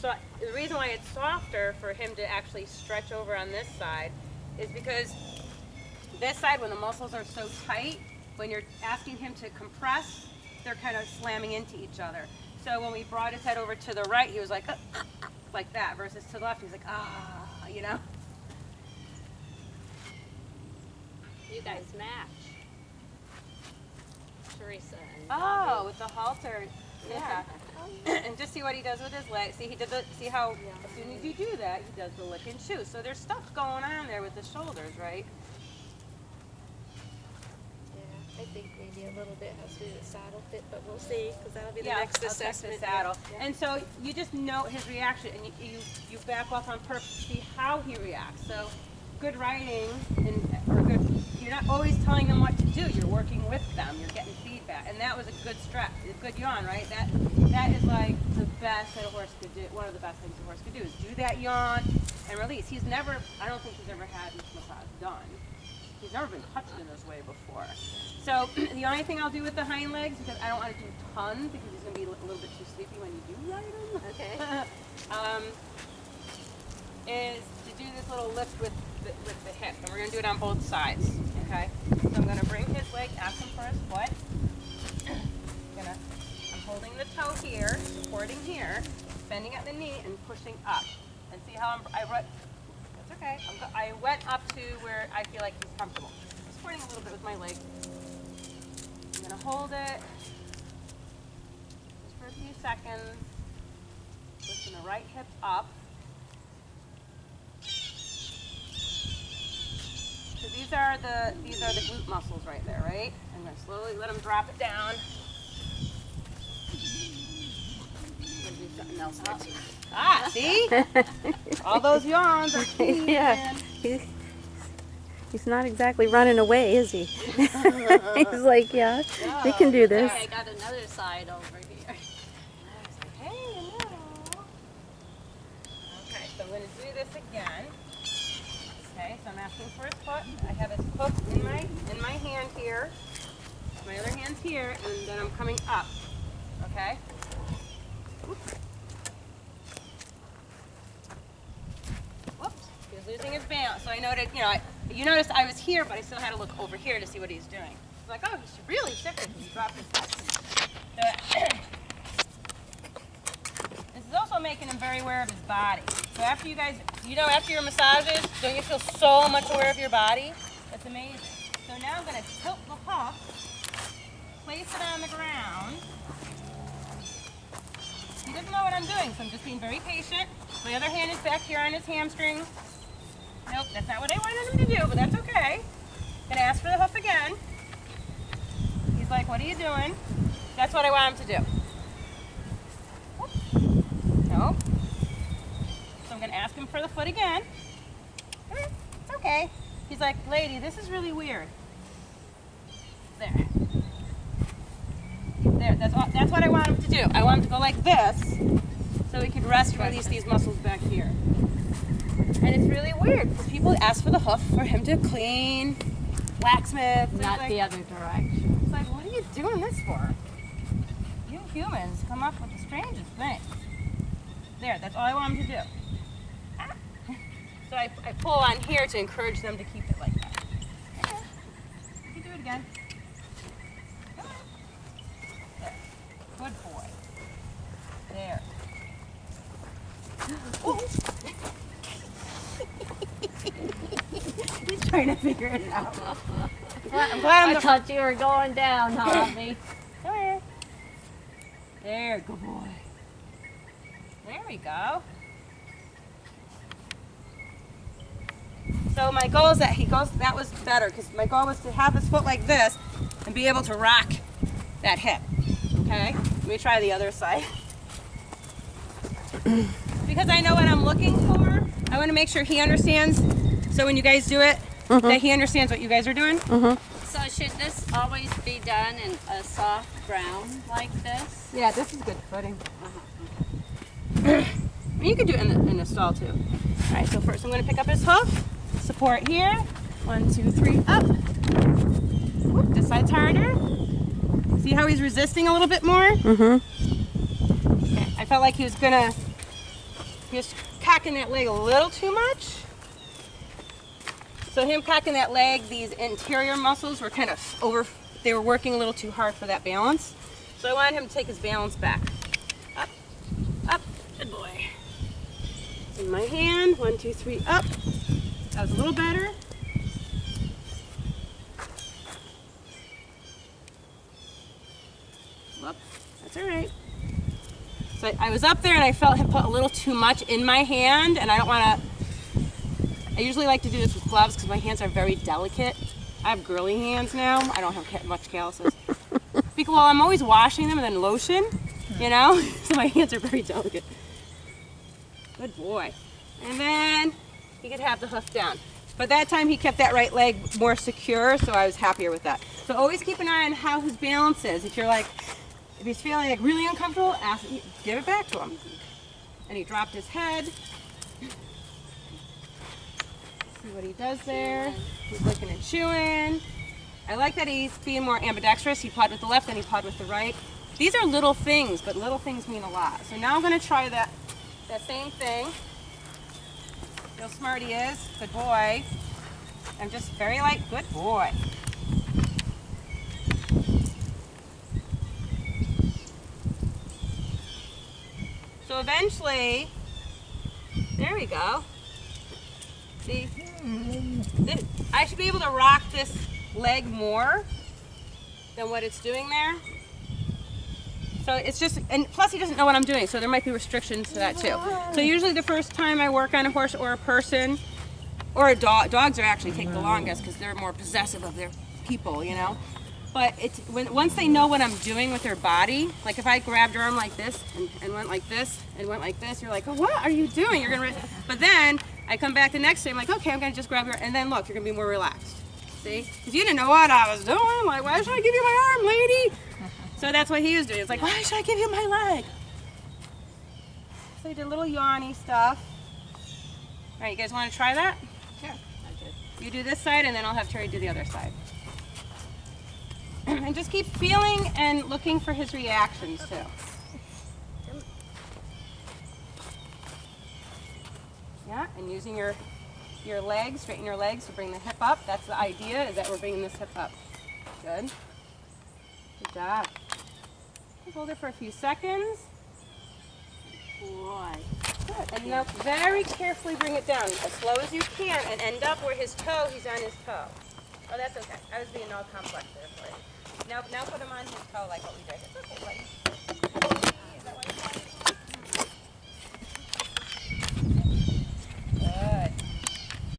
so the reason why it's softer for him to actually stretch over on this side is because this side, when the muscles are so tight, when you're asking him to compress, they're kind of slamming into each other. So when we brought his head over to the right, he was like that, versus to the left, he's like, you know? You guys match. Teresa and Bobby. Oh, with the halter, yeah. And just see what he does with his leg. See, see how as soon as you do that, he does the lick and chew. So there's stuff going on there with the shoulders, right? Yeah, I think maybe a little bit has to do with saddle fit, but we'll see, because that'll be the Yeah, next I'll check the assessment. saddle. Yeah. And so you just note his reaction, and you back off on purpose to see how he reacts. So good riding, you're not always telling them what to do. You're working with them. You're getting feedback, and that was a good stretch, a good yawn, right? That is like the best that a horse could do. One of the best things a horse could do is do that yawn and release. I don't think he's ever had this massage done. He's never been touched in this way before. So the only thing I'll do with the hind legs, because I don't want to do tons, because he's going to be a little bit too sleepy when you do ride him. Okay. Is to do this little lift with the hip, and we're going to do it on both sides. Okay. So I'm going to bring his leg, ask him for his foot. I'm holding the toe here, supporting here, bending at the knee, and pushing up. And see how that's okay. I went up to where I feel like he's comfortable. Supporting a little bit with my leg. I'm going to hold it just for a few seconds. Lifting the right hip up. So these are the glute muscles right there, right? I'm going to slowly let him drop it down. I'm going to do something else there too. See? All those yawns are key, Yeah. man. He's not exactly running away, is he? He's like, yeah, we can do this. Okay, I got another side over here. I was like, hey, hello. Okay, so I'm going to do this again. Okay, so I'm asking for his foot. I have his hook in my hand here. My other hand's here, and then I'm coming up. Okay? Whoops. He was losing his balance. So I noted, you noticed I was here, but I still had to look over here to see what he's doing. I was like, oh, he's really shifted. He dropped his foot. This is also making him very aware of his body. So after you guys, after your massages, don't you feel so much aware of your body? That's amazing. So now I'm going to tilt the hook, place it on the ground. He doesn't know what I'm doing, so I'm just being very patient. My other hand is back here on his hamstring. Nope, that's not what I wanted him to do, but that's okay. Gonna ask for the hoof again. He's like, what are you doing? That's what I want him to do. Nope. So I'm gonna ask him for the foot again. It's okay. He's like, lady, this is really weird. There. There, that's what I want him to do. I want him to go like this, so he can rest and release these muscles back here. And it's really weird, because people ask for the hoof for him to clean, blacksmith. Not the other direction. It's like, what are you doing this for? You humans come up with the strangest things. There, that's all I want him to do. So I pull on here to encourage them to keep it like that. Okay. You can do it again. Come on. There. Good boy. There. He's trying to figure it out. I'm glad I thought you were going down, Hobby. Come here. There, good boy. There we go. So my goal is that that was better, because my goal was to have his foot like this and be able to rock that hip. Okay? Let me try the other side. Because I know what I'm looking for, I want to make sure he understands. So when you guys do it, that he understands what you guys are doing. So should this always be done in a soft ground like this? Yeah, this is good footing. You could do it in a stall too. All right, so first I'm going to pick up his hoof, support here. 1, 2, 3, up. Whoop, this side's harder. See how he's resisting a little bit more? Okay, I felt like he was going to He was cocking that leg a little too much. So him cocking that leg, these interior muscles were kind of they were working a little too hard for that balance. So I wanted him to take his balance back. Up, up, good boy. In my hand, 1, 2, 3, up. That was a little better. Whoop, that's all right. So I was up there and I felt him put a little too much in my hand, and I don't want to. I usually like to do this with gloves because my hands are very delicate. I have girly hands now. I don't have much calluses. Because well, I'm always washing them and then lotion, you know? So my hands are very delicate. Good boy. And then he could have the hoof down. But that time he kept that right leg more secure, so I was happier with that. So always keep an eye on how his balance is. If he's feeling like really uncomfortable, give it back to him. And he dropped his head. See what he does there. He's licking and chewing. I like that he's being more ambidextrous. He pawed with the left and he pawed with the right. These are little things, but little things mean a lot. So now I'm going to try that same thing. Feel smart he is. Good boy. I'm just very light. Good boy. So eventually, there we go. See, I should be able to rock this leg more than what it's doing there. So it's just, and plus he doesn't know what I'm doing, so there might be restrictions to that too. So usually the first time I work on a horse or a person, or a dog, dogs are actually take the longest because they're more possessive of their people, you know. But it's once they know what I'm doing with their body, like if I grabbed your arm like this and went like this and went like this, you're like, oh, what are you doing? You're gonna, but then I come back the next day, I'm like, okay, I'm gonna just grab your, and then look, you're gonna be more relaxed. See? Because you didn't know what I was doing. Like, why should I give you my arm, lady? So that's what he was doing. It's like, why should I give you my leg? So he did a little yawny stuff. All right, you guys want to try that? Sure. You do this side, and then I'll have Terry do the other side. And just keep feeling and looking for his reactions too. Yeah, and using your legs, straighten your legs to bring the hip up. That's the idea, is that we're bringing this hip up. Good. Good job. Just hold it for a few seconds. Boy. Good. And now very carefully bring it down as slow as you can and end up where his toe, he's on his toe. Oh, that's okay. I was being all complex there for you. Now put him on his toe like what we did. It's okay, buddy.